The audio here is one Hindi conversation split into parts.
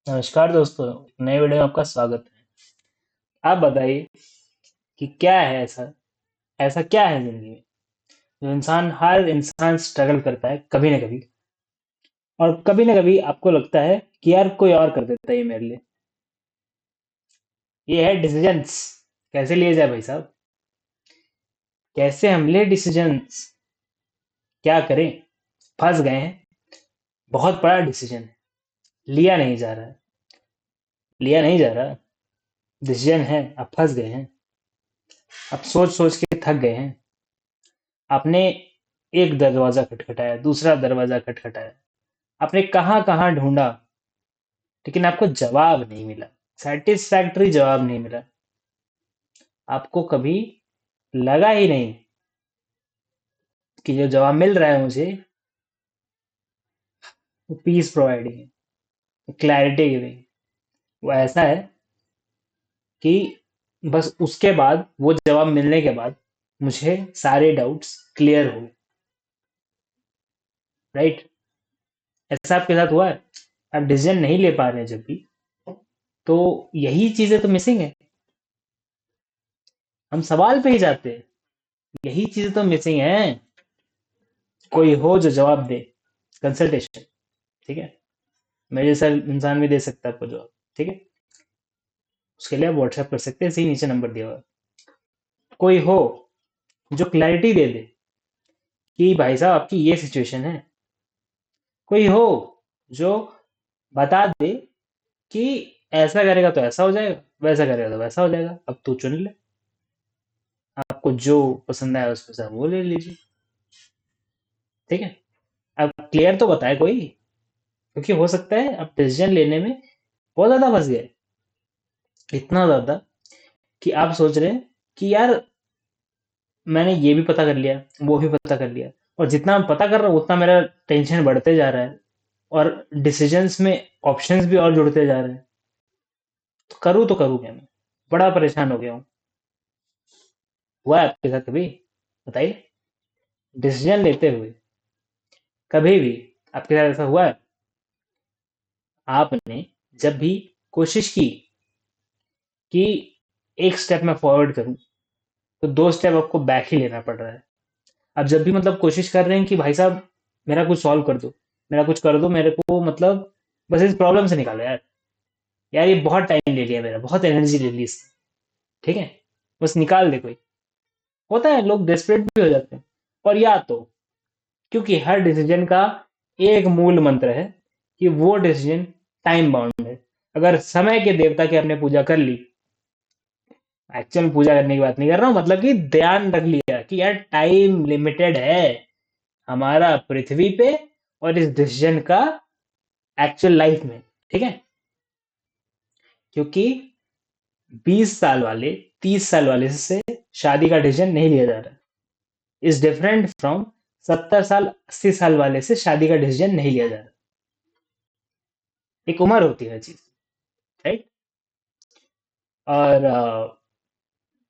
नमस्कार दोस्तों, नए वीडियो में आपका स्वागत है। आप बताइए कि क्या है ऐसा ऐसा क्या है जिंदगी में जो हर इंसान स्ट्रगल करता है कभी ना कभी, और कभी ना कभी आपको लगता है कि यार कोई और कर देता है ये मेरे लिए। ये है डिसीजंस। कैसे लिए जाए भाई साहब? कैसे हम ले डिसीजंस? क्या करें? फंस गए हैं। बहुत बड़ा डिसीजन है, लिया नहीं जा रहा है। लिया नहीं जा रहा। डिसीजन है, अब फंस गए हैं। अब सोच सोच के थक गए हैं। आपने एक दरवाजा खटखटाया, दूसरा दरवाजा खटखटाया, आपने कहाँ कहाँ ढूंढा, लेकिन आपको जवाब नहीं मिला। सेटिस्फैक्टरी जवाब नहीं मिला। आपको कभी लगा ही नहीं कि जो जवाब मिल रहा है मुझे, वो पीस प्रोवाइडिंग है, क्लैरिटी गिविंग। वो ऐसा है कि बस उसके बाद, वो जवाब मिलने के बाद मुझे सारे डाउट्स क्लियर हो गए। राइट? ऐसा आपके साथ हुआ है? आप डिसीजन नहीं ले पा रहे हैं जब भी, तो यही चीजें तो मिसिंग है। हम सवाल पे ही जाते हैं। यही चीजें तो मिसिंग है। कोई हो जो जवाब दे। कंसल्टेशन। ठीक है? मेरे जैसा इंसान भी दे सकता है आपको जवाब। ठीक है? उसके लिए आप व्हाट्सएप कर सकते हैं, इसी नीचे नंबर दिया हुआ है। कोई हो जो क्लैरिटी दे दे कि भाई साहब आपकी ये सिचुएशन है। कोई हो जो बता दे कि ऐसा करेगा तो ऐसा हो जाएगा, वैसा करेगा तो वैसा हो जाएगा, अब तू चुन ले। आपको जो पसंद आया उसमें से आप वो ले लीजिए। ठीक है? अब क्लियर तो बताए कोई, क्योंकि हो सकता है आप डिसीजन लेने में बहुत ज्यादा फंस गए। इतना ज्यादा कि आप सोच रहे हैं कि यार मैंने ये भी पता कर लिया, वो भी पता कर लिया, और जितना मैं पता कर रहा हूँ उतना मेरा टेंशन बढ़ते जा रहा है, और डिसीजंस में ऑप्शंस भी और जुड़ते जा रहे हैं। तो करूँ क्या मैं? बड़ा परेशान हो गया हूँ। हुआ है आपके साथ कभी? बताइए। डिसीजन लेते हुए कभी भी आपके साथ ऐसा हुआ है? आपने जब भी कोशिश की कि एक स्टेप मैं फॉरवर्ड करूं, तो दो स्टेप आपको बैक ही लेना पड़ रहा है। अब जब भी मतलब कोशिश कर रहे हैं कि भाई साहब मेरा कुछ सॉल्व कर दो, मेरा कुछ कर दो, मेरे को मतलब बस इस प्रॉब्लम से निकालो यार। यार ये बहुत टाइम ले लिया, मेरा बहुत एनर्जी ले ली इसने। ठीक है? बस निकाल दे कोई। होता है, लोग डेस्परेट भी हो जाते हैं। और या तो क्योंकि हर डिसीजन का एक मूल मंत्र है कि वो डिसीजन टाइम बाउंड है। अगर समय के देवता की आपने पूजा कर ली, एक्चुअल पूजा करने की बात नहीं कर रहा हूँ, मतलब कि ध्यान रख लिया कि यार टाइम लिमिटेड है हमारा पृथ्वी पे, और इस डिसीजन का एक्चुअल लाइफ में। ठीक है? क्योंकि 20 साल वाले, 30 साल वाले से शादी का डिसीजन नहीं लिया जा रहा। इज डिफरेंट फ्रॉम 70 साल, 80 साल वाले से शादी का डिसीजन नहीं लिया जा रहा। एक उम्र होती है चीज। राइट? और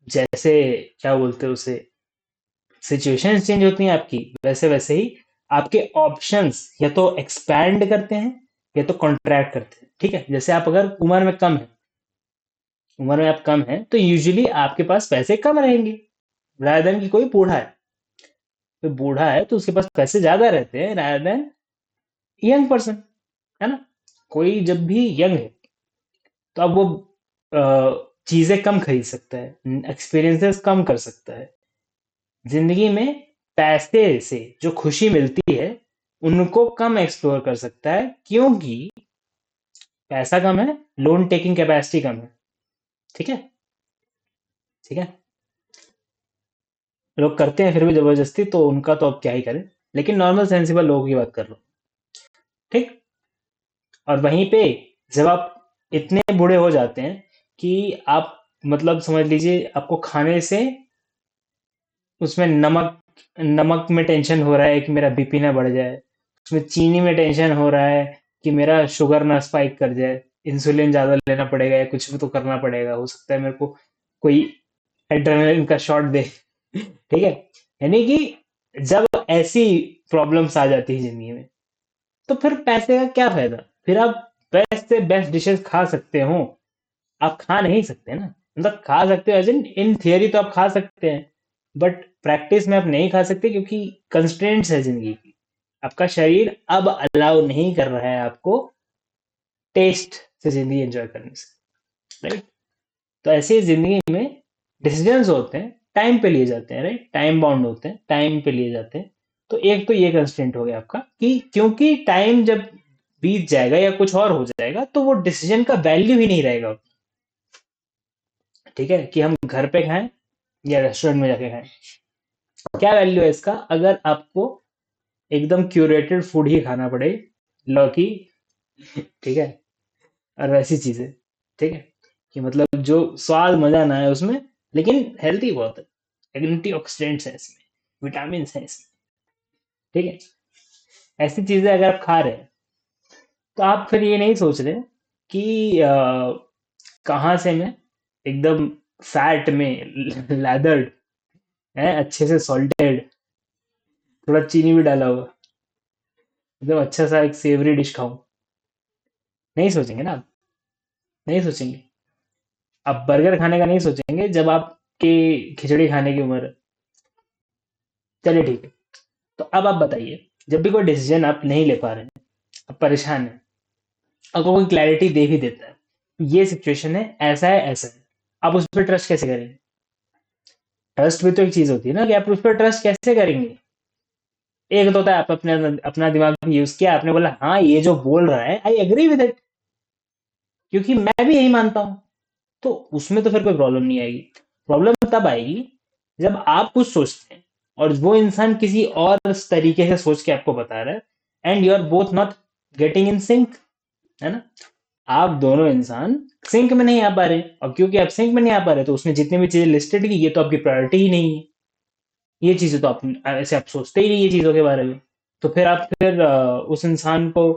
जैसे क्या बोलते हैं उसे, सिचुएशंस चेंज होती हैं आपकी, वैसे वैसे ही आपके ऑप्शंस या तो एक्सपैंड करते हैं या तो कॉन्ट्रैक्ट करते हैं। ठीक है? जैसे आप अगर उम्र में आप कम है, तो यूजुअली आपके पास पैसे कम रहेंगे, rather देन कि कोई बूढ़ा है। कोई बूढ़ा है तो उसके पास पैसे ज्यादा रहते हैं rather देन यंग पर्सन। है ना? कोई जब भी यंग है तो अब वो चीजें कम खरीद सकता है, एक्सपीरियंसेस कम कर सकता है। जिंदगी में पैसे से जो खुशी मिलती है उनको कम एक्सप्लोर कर सकता है, क्योंकि पैसा कम है, लोन टेकिंग कैपेसिटी कम है। ठीक है? ठीक है? लोग करते हैं फिर भी जबरदस्ती, तो उनका तो अब क्या ही करें। लेकिन नॉर्मल सेंसिबल लोगों की बात कर लो। ठीक? और वहीं पे जब आप इतने बूढ़े हो जाते हैं कि आप मतलब समझ लीजिए आपको खाने से, उसमें नमक नमक में टेंशन हो रहा है कि मेरा बीपी ना बढ़ जाए, उसमें चीनी में टेंशन हो रहा है कि मेरा शुगर ना स्पाइक कर जाए, इंसुलिन ज्यादा लेना पड़ेगा या कुछ भी तो करना पड़ेगा, हो सकता है मेरे को कोई एड्रेनलिन का शॉट दे। ठीक है? यानी कि जब ऐसी प्रॉब्लम्स आ जाती है जिंदगी में, तो फिर पैसे का क्या फायदा? फिर आप बेस्ट से बेस्ट डिशेस खा सकते हो, आप खा नहीं सकते ना। मतलब खा सकते हो एज इन थियरी तो आप खा सकते हैं, बट प्रैक्टिस में आप नहीं खा सकते, क्योंकि कंस्ट्रेंट्स है जिंदगी की। आपका शरीर अब अलाउ नहीं कर रहा है आपको टेस्ट से जिंदगी एंजॉय करने से, राइट। तो ऐसे ही जिंदगी में डिसीजंस होते हैं, टाइम पे लिए जाते हैं, राइट, टाइम बाउंड होते हैं, टाइम पे लिए जाते हैं। तो एक तो ये कंस्ट्रेंट हो गया आपका कि क्योंकि टाइम जब बीत जाएगा या कुछ और हो जाएगा तो वो डिसीजन का वैल्यू ही नहीं रहेगा। ठीक है, कि हम घर पे खाएं या रेस्टोरेंट में जाके खाएं, क्या वैल्यू है इसका अगर आपको एकदम क्यूरेटेड फूड ही खाना पड़े, लौकी, ठीक है, और वैसी चीजें, ठीक है, कि मतलब जो स्वाद मजा ना है उसमें, लेकिन हेल्थी बहुत है, एंटीऑक्सीडेंट्स है इसमें, विटामिन है इसमें, ठीक है, ऐसी चीजें अगर आप खा रहे हैं तो आप फिर ये नहीं सोच रहे कि कहाँ से मैं एकदम फैट में लैदर्ड है, अच्छे से सॉल्टेड, थोड़ा चीनी भी डाला हुआ, एकदम अच्छा सा एक सेवरी डिश खाऊं। नहीं सोचेंगे ना आप, नहीं सोचेंगे। आप बर्गर खाने का नहीं सोचेंगे जब आपकी खिचड़ी खाने की उम्र है। चलिए ठीक है, तो अब आप बताइए, जब भी कोई डिसीजन आप नहीं ले पा रहे हैं, आप परेशान हैं, आपको कोई क्लैरिटी दे भी देता है, ये सिचुएशन है, ऐसा है, आप उस पर ट्रस्ट कैसे करेंगे? ट्रस्ट भी तो एक चीज होती है ना, कि आप उस पर ट्रस्ट कैसे करेंगे। एक तो होता है आप अपने अपना दिमाग यूज किया, आपने बोला हाँ ये जो बोल रहा है आई एग्री विद इट, क्योंकि मैं भी यही मानता हूँ, तो उसमें तो फिर कोई प्रॉब्लम नहीं आएगी। प्रॉब्लम तब आएगी जब आप कुछ सोचते हैं और वो इंसान किसी और तरीके से सोच के आपको बता रहा है, and you are both not getting in sync, है ना। आप दोनों इंसान सिंक में नहीं आ पा रहे, और क्योंकि आप सिंक में नहीं आ पा रहे तो उसने जितनी भी चीजें लिस्टेड की ये तो आपकी प्रायोरिटी ही नहीं है, ये चीजें तो आप ऐसे आप सोचते ही नहीं ये चीजों के बारे में। तो फिर आप फिर उस इंसान को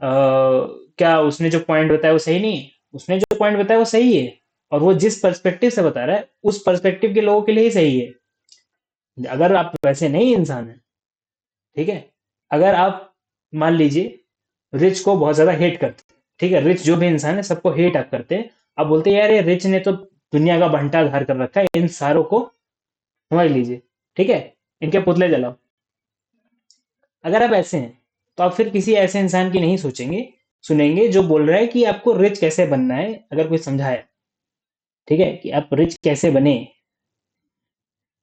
क्या उसने जो पॉइंट बताया वो सही नहीं है? उसने जो पॉइंट बताया वो सही है, और वो जिस पर्सपेक्टिव से बता रहा है उस पर्सपेक्टिव के लोगों के लिए ही सही है। अगर आप वैसे नहीं इंसान है, ठीक है, अगर आप मान लीजिए रिच को बहुत ज्यादा हेट करते हैं, ठीक है, रिच जो भी इंसान है सबको हेट आप करते हैं, आप बोलते हैं यार ये रिच ने तो दुनिया का भंटा धार कर रखा है, इन सारों को समझ लीजिए, ठीक है, इनके पुतले जलाओ। अगर आप ऐसे हैं तो आप फिर किसी ऐसे इंसान की नहीं सोचेंगे, सुनेंगे जो बोल रहा है कि आपको रिच कैसे बनना है, अगर कोई समझाए, ठीक है, कि आप रिच कैसे बने,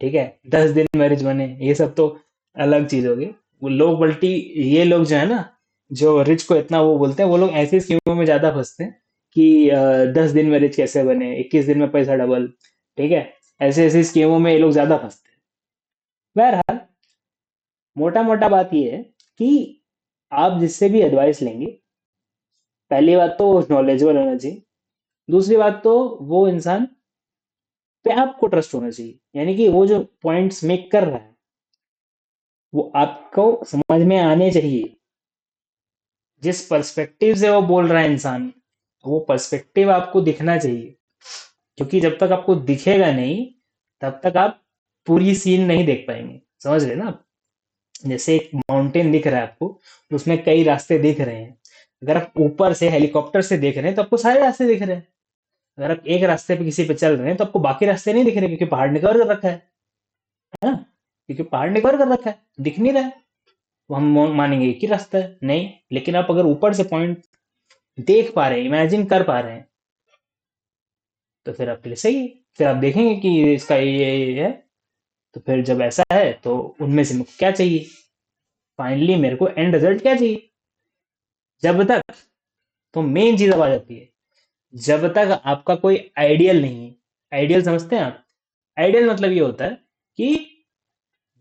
ठीक है, 10 दिन में रिच बने, ये सब तो अलग चीज होगी। वो लोग बल्कि ये लोग जो है ना, जो रिच को इतना वो बोलते हैं, वो लोग ऐसी स्कीमों में ज्यादा फंसते हैं कि 10 दिन में रिच कैसे बने, 21 दिन में पैसा डबल, ठीक है, ऐसे ऐसी स्कीमों में ये लोग ज्यादा फंसते हैं। बहरहाल, मोटा मोटा बात ये है कि आप जिससे भी एडवाइस लेंगे, पहली बात तो नॉलेजेबल होना चाहिए, दूसरी बात तो वो इंसान पे आपको ट्रस्ट होना चाहिए, यानी कि वो जो पॉइंट्स मेक कर रहा है वो आपको समझ में आने चाहिए। जिस पर्सपेक्टिव से वो बोल रहा है इंसान, वो पर्सपेक्टिव आपको दिखना चाहिए, क्योंकि जब तक आपको दिखेगा नहीं तब तक आप पूरी सीन नहीं देख पाएंगे, समझ रहे ना आप। जैसे एक माउंटेन दिख रहा है आपको, तो उसमें कई रास्ते दिख रहे हैं, अगर आप ऊपर से हेलीकॉप्टर से देख रहे हैं तो आपको सारे रास्ते दिख रहे हैं। अगर आप एक रास्ते पे किसी पे चल रहे हैं तो आपको बाकी रास्ते नहीं दिख रहे, क्योंकि पहाड़ ने कवर कर रखा है ना, क्योंकि पहाड़ ने कवर कर रखा है, दिख नहीं रहा है। तो हम मानेंगे एक ही रास्ता है, नहीं, लेकिन आप अगर ऊपर से पॉइंट देख पा रहे हैं, इमेजिन कर पा रहे हैं, तो फिर आपके लिए सही है। फिर आप देखेंगे कि इसका ये है, तो फिर जब ऐसा है तो उनमें से मुझे क्या चाहिए, फाइनली मेरे को एंड रिजल्ट क्या चाहिए। जब तक, तो मेन चीज अब आ जाती है, जब तक आपका कोई आइडियल नहीं है, आइडियल समझते हैं आप, आइडियल मतलब ये होता है कि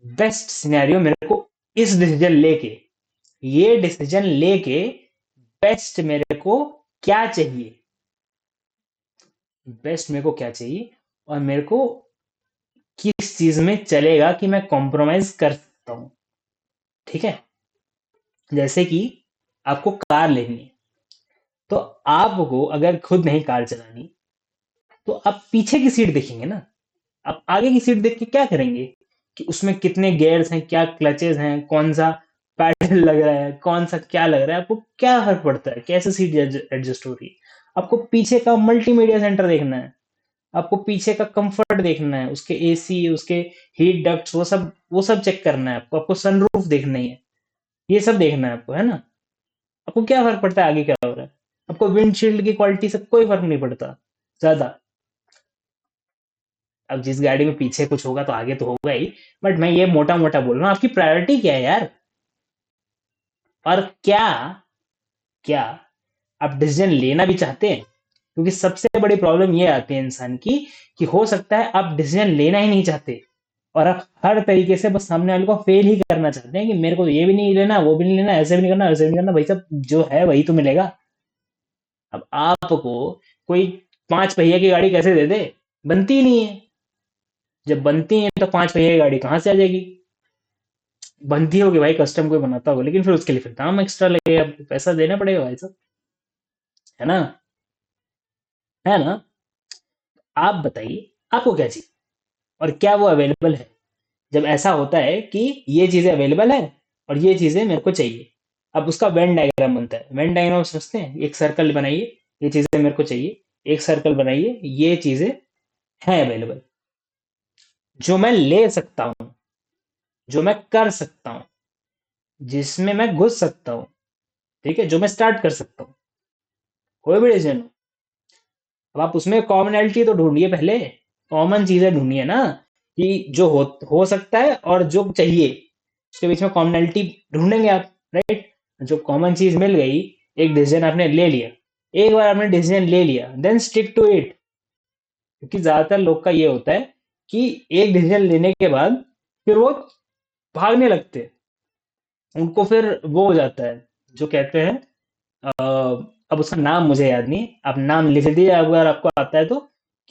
बेस्ट सिनेरियो मेरे को इस डिसीजन लेके, ये डिसीजन लेके बेस्ट मेरे को क्या चाहिए, बेस्ट मेरे को क्या चाहिए, और मेरे को किस चीज में चलेगा कि मैं कॉम्प्रोमाइज कर सकता हूं, ठीक है। जैसे कि आपको कार लेनी है, तो आपको अगर खुद नहीं कार चलानी, तो आप पीछे की सीट देखेंगे ना, आप आगे की सीट देख के क्या करेंगे, कि उसमें कितने गियर्स हैं, क्या क्लचेस हैं, कौन सा पैडल लग रहा है, कौन सा क्या लग रहा है, आपको क्या फर्क पड़ता है, कैसे सीट एडजस्ट हो रही है। आपको पीछे का मल्टीमीडिया सेंटर देखना है, आपको पीछे का कंफर्ट देखना है, उसके एसी, उसके हीट डक्ट्स, वो सब चेक करना है आपको, आपको सनरूफ देखनी है, ये सब देखना है आपको, है ना। आपको क्या फर्क पड़ता है आगे क्या हो रहा है, आपको विंडशील्ड की क्वालिटी से कोई फर्क नहीं पड़ता ज्यादा। अब जिस गाड़ी में पीछे कुछ होगा तो आगे तो होगा ही, बट मैं ये मोटा मोटा बोल रहा हूँ, आपकी प्रायोरिटी क्या है यार। और क्या क्या आप डिसीजन लेना भी चाहते हैं, क्योंकि सबसे बड़ी प्रॉब्लम ये आती है इंसान की, कि हो सकता है आप डिसीजन लेना ही नहीं चाहते, और आप हर तरीके से बस सामने वाले को फेल ही करना चाहते हैं, कि मेरे को ये भी नहीं लेना, वो भी नहीं लेना, ऐसे भी नहीं करना, वैसे भी नहीं करना, भाई साहब जो है वही तो मिलेगा। अब आपको कोई 5 पहिया की गाड़ी कैसे दे दे, बनती ही नहीं है। जब बनती है तो 5 पहिया की गाड़ी कहाँ से आ जाएगी। बनती होगी भाई, कस्टम कोई बनाता होगा, लेकिन फिर उसके लिए फिर दाम एक्स्ट्रा लगेगा, आपको पैसा देना पड़ेगा भाई साहब, है ना। है ना। आप बताइए आपको क्या चाहिए, और क्या वो अवेलेबल है। जब ऐसा होता है कि ये चीजें अवेलेबल है और ये चीजें मेरे को चाहिए, अब उसका वेन डायग्राम बनता है। वेन डायग्राम समझते हैं, एक सर्कल बनाइए, ये चीजें मेरे को चाहिए, एक सर्कल बनाइए, ये चीजें हैं अवेलेबल, जो मैं ले सकता हूँ, जो मैं कर सकता हूँ, जिसमें मैं घुस सकता हूँ, ठीक है, जो मैं स्टार्ट कर सकता हूँ, कोई भी डिसीजन हो। अब आप उसमें कॉमनैलिटी तो ढूंढिए, पहले कॉमन चीजें ढूंढिए ना, कि जो हो सकता है और जो चाहिए, उसके बीच में कॉमनैलिटी ढूंढेंगे आप, राइट। जो कॉमन चीज मिल गई, एक डिसीजन आपने ले लिया, एक बार आपने डिसीजन ले लिया, देन स्टिक टू इट। क्योंकि ज्यादातर लोग का ये होता है कि एक डिसीजन लेने के बाद फिर वो भागने लगते हैं, उनको फिर वो हो जाता है, जो कहते हैं, अ, अब उसका नाम मुझे याद नहीं, आप नाम लिख दीजिए अगर आपको आता है तो,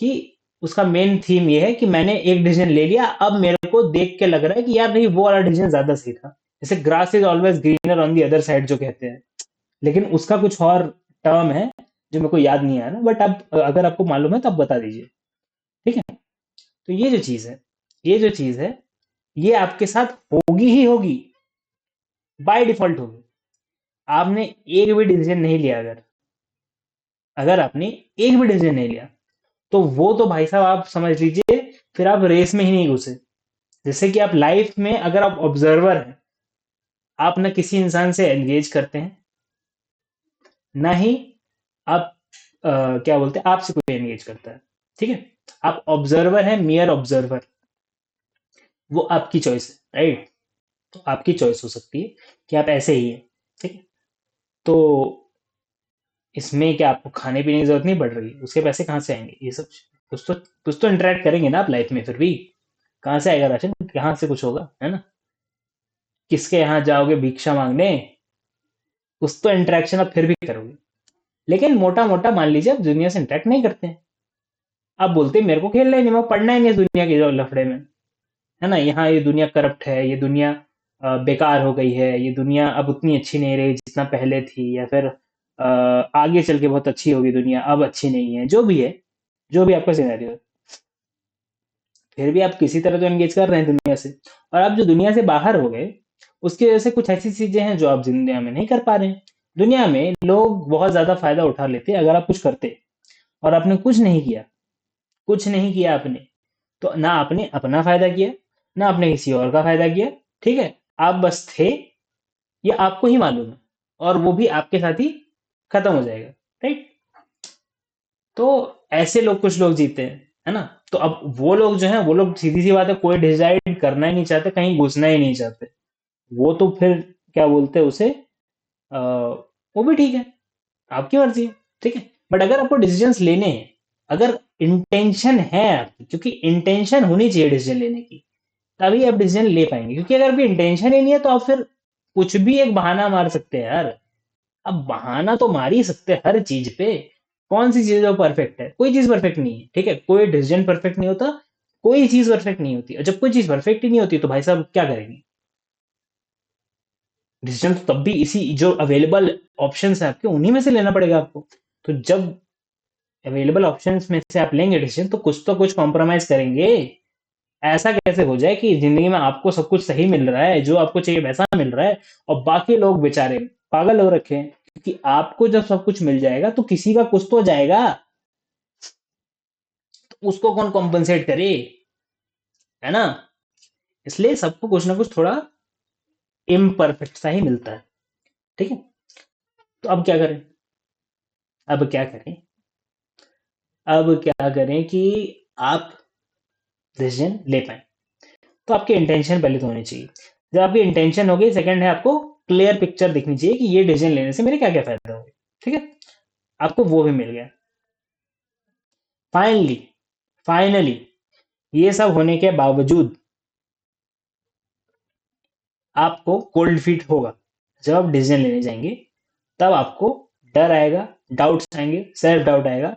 कि उसका मेन थीम ये है कि मैंने एक डिसीजन ले लिया, अब मेरे को देख के लग रहा है कि यार नहीं, वो वाला डिसीजन ज्यादा सही था। जैसे grass is always greener on the other side जो कहते हैं, लेकिन उसका कुछ और टर्म है जो मेरे को याद नहीं आ रहा, बट अब अगर आपको मालूम है तो आप बता दीजिए, ठीक है। तो ये जो चीज है, ये जो चीज है, ये आपके साथ होगी ही होगी, बाय डिफॉल्ट होगी। आपने एक भी डिसीजन नहीं लिया, अगर अगर आपने एक भी डिसीजन नहीं लिया, तो वो तो भाई साहब आप समझ लीजिए, फिर आप रेस में ही नहीं घुसे। जैसे कि आप लाइफ में अगर आप ऑब्जर्वर हैं, आप ना किसी इंसान से एंगेज करते हैं, ना ही आप क्या बोलते हैं, आपसे कोई एंगेज करता है, ठीक है। आप ऑब्जर्वर हैं, मियर ऑब्जर्वर, वो आपकी चॉइस है, राइट। तो आपकी चॉइस हो सकती है कि आप ऐसे ही हैं, ठीक है। तो इसमें क्या आपको खाने पीने की जरूरत नहीं पड़ रही, उसके पैसे कहाँ से आएंगे, ये सब कुछ तो इंटरेक्ट करेंगे ना आप लाइफ में, फिर भी कहाँ से आएगा राशन, कहाँ से कुछ होगा, है ना। किसके यहाँ जाओगे भिक्षा मांगने, कुछ तो इंटरेक्शन आप फिर भी करोगे। लेकिन मोटा मोटा मान लीजिए आप दुनिया से इंटरेक्ट नहीं करते हैं, आप बोलते हैं मेरे को खेलना ही नहीं, मैं पढ़ना ही नहीं इस दुनिया के जो लफड़े में, है ना। यहाँ ये दुनिया करप्ट है, ये दुनिया बेकार हो गई है, ये दुनिया अब उतनी अच्छी नहीं रही जितना पहले थी, या फिर आगे चल के बहुत अच्छी होगी दुनिया, अब अच्छी नहीं है, जो भी है, जो भी आपका सिनेरियो है, फिर भी आप किसी तरह तो एंगेज कर रहे हैं दुनिया से। और आप जो दुनिया से बाहर हो गए, उसकी वजह से कुछ ऐसी चीजें हैं जो आप दुनिया में नहीं कर पा रहे हैं। दुनिया में लोग बहुत ज्यादा फायदा उठा लेते हैं अगर आप कुछ करते, और आपने कुछ नहीं किया, कुछ नहीं किया आपने, तो ना आपने अपना फायदा किया, ना आपने किसी और का फायदा किया, ठीक है। आप बस थे, ये आपको ही मालूम है, और वो भी आपके साथ ही खत्म हो जाएगा, राइट। तो ऐसे लोग, कुछ लोग जीते हैं, है ना। तो अब वो लोग जो हैं, वो लोग सीधी सी बात है, कोई डिसाइड करना ही नहीं चाहते, कहीं घुसना ही नहीं चाहते, वो तो फिर क्या बोलते हैं उसे, वो भी ठीक है, आपकी मर्जी है, ठीक है। बट अगर आपको डिसीजंस लेने हैं, अगर इंटेंशन है आपकी, क्योंकि इंटेंशन होनी चाहिए डिसीजन लेने की, तभी आप डिसीजन ले पाएंगे। क्योंकि अगर आपकी इंटेंशन ही नहीं है, तो आप फिर कुछ भी एक बहाना मार सकते हैं यार। अब बहाना तो मार ही सकते हैं हर चीज पे। कौन सी चीज परफेक्ट है, कोई चीज परफेक्ट नहीं है, ठीक है। कोई डिसीजन परफेक्ट नहीं होता, कोई चीज परफेक्ट नहीं होती, और जब कोई चीज परफेक्ट ही नहीं होती तो भाई साहब क्या करेंगे। डिसीजन तो तब भी इसी जो अवेलेबल ऑप्शंस है आपके, उन्हीं में से लेना पड़ेगा आपको। तो जब अवेलेबल ऑप्शंस में से आप लेंगे डिसीजन, तो कुछ कॉम्प्रोमाइज करेंगे, ऐसा कैसे हो जाए कि जिंदगी में आपको सब कुछ सही मिल रहा है, जो आपको चाहिए वैसा मिल रहा है, और बाकी लोग बेचारे पागल हो रखे हैं? क्योंकि आपको जब सब कुछ मिल जाएगा तो किसी का कुछ तो जाएगा, तो उसको कौन कॉम्पनसेट करे, है ना? इसलिए सबको कुछ ना कुछ थोड़ा इम्परफेक्ट सा ही मिलता है। ठीक है, तो अब क्या करें? अब क्या करें? अब क्या करें कि आप डिसीजन ले पाए? तो आपकी इंटेंशन पहले तो होनी चाहिए। जब आपकी इंटेंशन होगी, सेकंड है आपको क्लियर पिक्चर दिखनी चाहिए कि ये डिसीजन लेने से मेरे क्या क्या फायदा होंगे। ठीक है, आपको वो भी मिल गया। फाइनली, फाइनली ये सब होने के बावजूद आपको कोल्ड फीट होगा। जब आप डिसीजन लेने जाएंगे तब आपको डर आएगा, डाउट्स आएंगे, सेल्फ डाउट आएगा।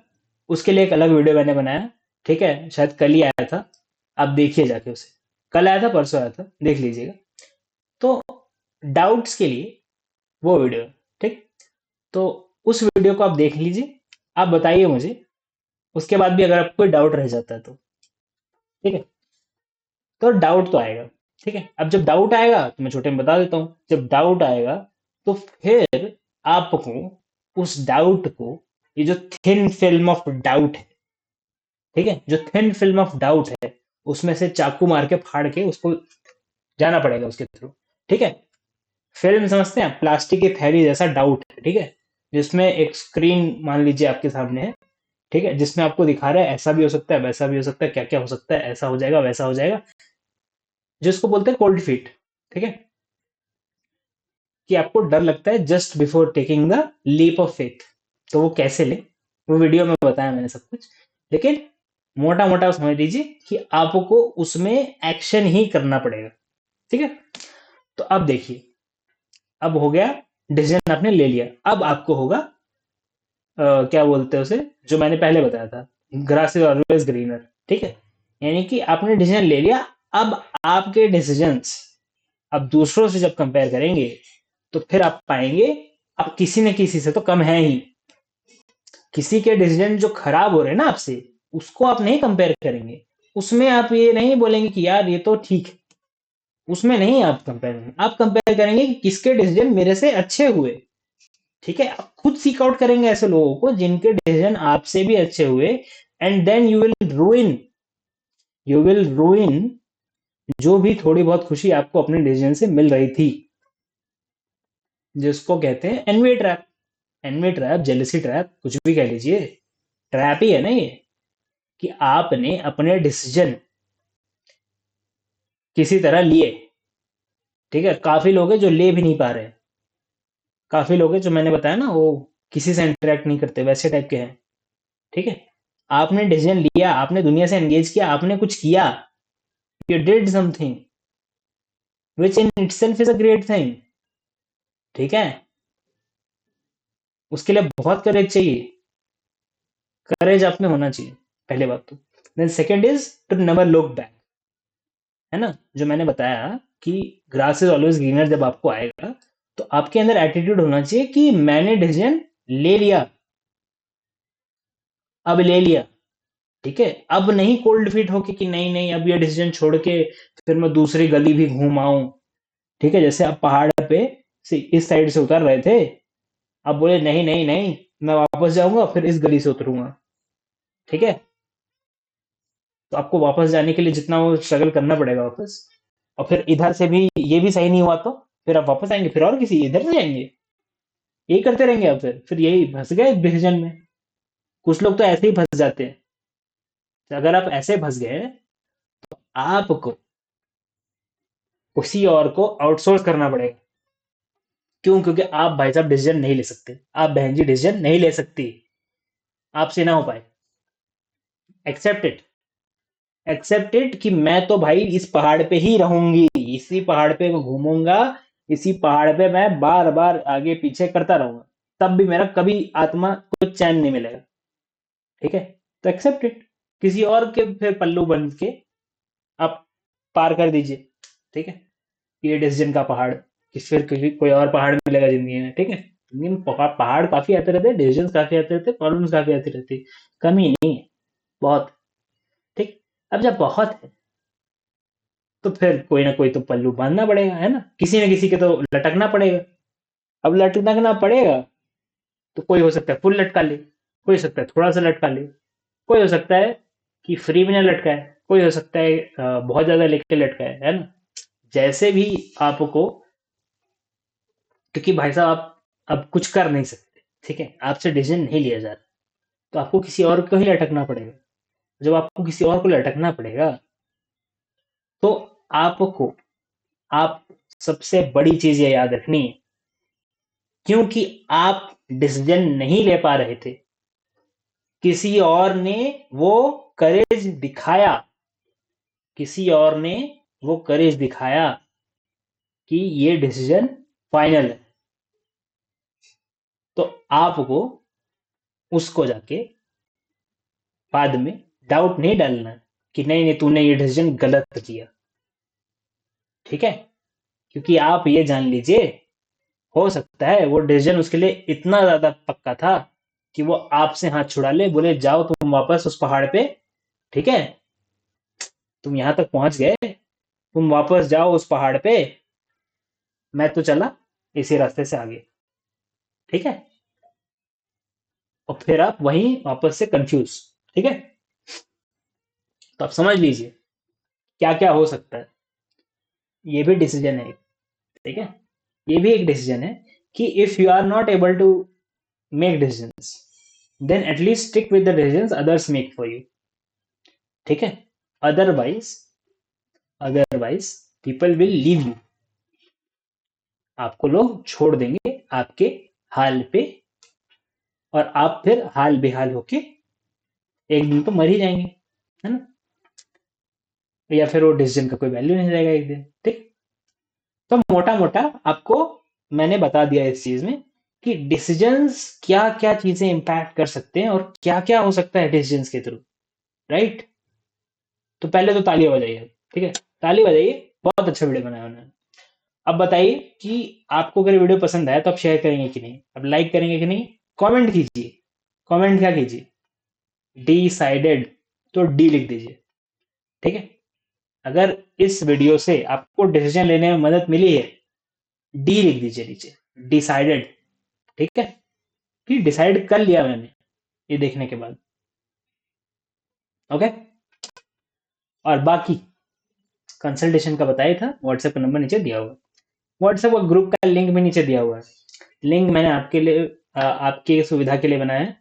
उसके लिए एक अलग वीडियो मैंने बनाया, ठीक है, शायद कल ही आया था, आप देखिए जाके उसे। कल आया था, परसों आया था, देख लीजिएगा। तो डाउट्स के लिए वो वीडियो, ठीक। तो उस वीडियो को आप देख लीजिए, आप बताइए मुझे, उसके बाद भी अगर आपको कोई डाउट रह जाता है तो। ठीक है, तो डाउट तो आएगा। ठीक है, अब जब डाउट आएगा तो मैं छोटे में बता देता हूँ, जब डाउट आएगा तो फिर आपको उस डाउट को, ये जो थिन फिल्म ऑफ डाउट है, ठीक है, जो थिन फिल्म ऑफ डाउट है, उसमें से चाकू मार के फाड़ के उसको जाना पड़ेगा उसके थ्रू। ठीक है, फिल्म समझते हैं, प्लास्टिक की थैली जैसा डाउट है, ठीक है, जिसमें एक स्क्रीन मान लीजिए आपके सामने है, ठीक है, जिसमें आपको दिखा रहा है ऐसा भी हो सकता है, वैसा भी हो सकता है, क्या क्या हो सकता है, ऐसा हो जाएगा, वैसा हो जाएगा, जिसको बोलते हैं कोल्ड फीट। ठीक है, कि आपको डर लगता है just before taking the leap of faith. तो वो कैसे ले, वो वीडियो में बताया मैंने सब कुछ, लेकिन मोटा मोटा समझ लीजिए कि आपको उसमें एक्शन ही करना पड़ेगा। ठीक है, तो अब देखिए, अब हो गया, डिसीजन आपने ले लिया, अब आपको होगा क्या बोलते हैं उसे, जो मैंने पहले बताया था, ग्रास इज ऑलवेज ग्रीनर। ठीक है, यानी कि आपने डिसीजन ले लिया। अब आपके डिसीजंस अब दूसरों से जब कंपेयर करेंगे तो फिर आप पाएंगे आप किसी न किसी से तो कम है ही। किसी के डिसीजन जो खराब हो रहे हैं ना आपसे, उसको आप नहीं कंपेयर करेंगे, उसमें आप ये नहीं बोलेंगे कि यार ये तो ठीक है, उसमें नहीं आप कंपेयर करेंगे, आप कंपेयर करेंगे कि किसके डिसीजन मेरे से अच्छे हुए। ठीक है, आप खुद सीक आउट करेंगे ऐसे लोगों को जिनके डिसीजन आपसे भी अच्छे हुए, and then you will ruin जो भी थोड़ी बहुत खुशी आपको अपने डिसीजन से मिल रही थी, जिसको कहते हैं envy trap. Envy trap, jealousy trap, कुछ भी कह लीजिए, ट्रैप ही है ना ये, कि आपने अपने डिसीजन किसी तरह लिए। ठीक है, काफी लोग हैं जो ले भी नहीं पा रहे, काफी लोग हैं जो मैंने बताया ना वो किसी से इंटरेक्ट नहीं करते, वैसे टाइप के हैं। ठीक है, आपने डिसीजन लिया, आपने दुनिया से एंगेज किया, आपने कुछ किया, you did something which in itself is a great thing. ठीक है, उसके लिए बहुत करेज चाहिए, करेज आप में होना चाहिए, पहले बात तो। Then second is to never look back, है ना, जो मैंने बताया कि ग्रास इज ऑलवेज ग्रीनर जब आपको आएगा, तो आपके अंदर एटीट्यूड होना चाहिए कि मैंने डिसीजन ले लिया, अब ले लिया। ठीक है, अब नहीं कोल्ड फीट होके कि नहीं नहीं अब ये डिसीजन छोड़ के फिर मैं दूसरी गली भी घूम आऊं। ठीक है, जैसे आप पहाड़ पे से इस साइड से उतर रहे थे, अब बोले नहीं नहीं नहीं, मैं वापस जाऊंगा फिर इस गली से उतरूंगा। ठीक है, तो आपको वापस जाने के लिए जितना वो स्ट्रगल करना पड़ेगा वापस, और फिर इधर से भी ये भी सही नहीं हुआ तो फिर आप वापस आएंगे, फिर और किसी इधर से जाएंगे, यही करते रहेंगे आप, फिर यही फंस गए डिसीजन में। कुछ लोग तो ऐसे ही फंस जाते हैं। तो अगर आप ऐसे फंस गए, आपको उसी और को आउटसोर्स करना पड़ेगा। क्यों? क्योंकि आप भाई साहब डिसीजन नहीं ले सकते, आप बहन जी डिसीजन नहीं ले सकती, आपसे ना हो पाए। एक्सेप्ट इट, एक्सेप्ट इट कि मैं तो भाई इस पहाड़ पे ही रहूंगी, इसी पहाड़ पे मैं घूमूंगा, इसी पहाड़ पे मैं बार बार आगे पीछे करता रहूंगा, तब भी मेरा कभी आत्मा को चैन नहीं मिलेगा। ठीक है, तो एक्सेप्ट इट, किसी और के फिर पल्लू बन के आप पार कर दीजिए। ठीक है, ये डिसीजन का पहाड़, कि फिर कोई और पहाड़ मिलेगा जिंदगी में। ठीक है, जिंदगी में पहाड़ काफी आते रहते हैं, डिसीजन काफी आते रहते हैं, प्रॉब्लम्स काफी आती रहती है, कमी नहीं है, बहुत। ठीक, अब जब बहुत है तो फिर कोई ना कोई तो पल्लू बांधना पड़ेगा, है ना, किसी न किसी के तो लटकना पड़ेगा। अब लटकना पड़ेगा तो कोई हो सकता है फुल लटका ले, कोई हो सकता है थोड़ा सा लटका ले, कोई हो सकता है कि फ्री में ना लटका है, कोई हो सकता है बहुत ज्यादा लेके लटका है ना। जैसे भी आपको, क्योंकि भाई साहब आप अब कुछ कर नहीं सकते, ठीक है, आपसे डिसीजन नहीं लिया जा रहा, तो आपको किसी और को ही लटकना पड़ेगा। जब आपको किसी और को लटकना पड़ेगा तो आपको, आप सबसे बड़ी चीज ये याद रखनी है, क्योंकि आप डिसीजन नहीं ले पा रहे थे, किसी और ने वो करेज दिखाया, किसी और ने वो करेज दिखाया कि ये डिसीजन फाइनल है, तो आपको उसको जाके बाद में डाउट नहीं डालना कि नहीं नहीं तूने ये डिसीजन गलत किया, ठीक है। क्योंकि आप ये जान लीजिए, हो सकता है वो डिसीजन उसके लिए इतना ज्यादा पक्का था कि वो आपसे हाथ छुड़ा ले, बोले जाओ तुम वापस उस पहाड़ पे, ठीक है, तुम यहां तक पहुंच गए, तुम वापस जाओ उस पहाड़ पे, मैं तो चला इसी रास्ते से आगे, ठीक है। और फिर आप वहीं वापस से कंफ्यूज, ठीक है। तो आप समझ लीजिए क्या क्या हो सकता है, ये भी डिसीजन है, ठीक है, ये भी एक डिसीजन है कि if you are not able to make decisions, then at least stick with the decisions others make for you, ठीक है। Otherwise, otherwise people will leave you, आपको लोग छोड़ देंगे आपके हाल पे, और आप फिर हाल बेहाल होके एक दिन तो मर ही जाएंगे, है ना, या फिर वो डिसीजन का कोई वैल्यू नहीं रहेगा एक दिन, ठीक। तो मोटा मोटा आपको मैंने बता दिया इस चीज में कि डिसीजंस क्या क्या चीजें इंपैक्ट कर सकते हैं और क्या क्या हो सकता है डिसीजंस के थ्रू, राइट। तो पहले तो ताली बजाइए, ठीक है, ताली बजाइए, बहुत अच्छा वीडियो बनाया उन्होंने। अब बताइए कि आपको अगर वीडियो पसंद आया तो आप शेयर करेंगे कि नहीं, अब लाइक करेंगे कि नहीं, कमेंट कीजिए, कमेंट क्या कीजिए, डिसाइडेड, तो डी लिख दीजिए, ठीक है। अगर इस वीडियो से आपको डिसीजन लेने में मदद मिली है, डी लिख दीजिए नीचे, डिसाइडेड, ठीक है, कि डिसाइड कर लिया मैंने ये देखने के बाद, ओके। और बाकी कंसल्टेशन का बताया था, व्हाट्सएप का नंबर नीचे दिया हुआ है, व्हाट्सएप का ग्रुप का लिंक भी नीचे दिया हुआ है, लिंक मैंने आपके लिए आपकी सुविधा के लिए बनाया है,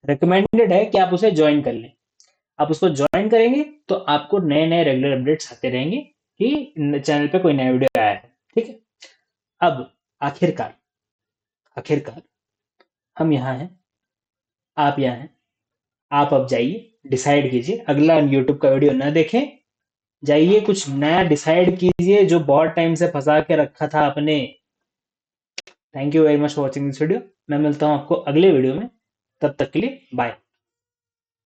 रिकमेंडेड है कि आप उसे ज्वाइन कर लें। आप उसको ज्वाइन करेंगे तो आपको नए नए रेगुलर अपडेट्स आते रहेंगे कि चैनल पे कोई नया वीडियो आया है, ठीक है। अब आखिरकार, आखिरकार हम यहाँ हैं, आप यहाँ हैं, आप अब जाइए डिसाइड कीजिए, अगला यूट्यूब का वीडियो ना देखें, जाइए कुछ नया डिसाइड कीजिए जो बहुत टाइम से फंसा के रखा था आपने। Thank you very much for watching this video, मैं मिलता हूँ आपको अगले वीडियो में, तब तक के लिए बाय।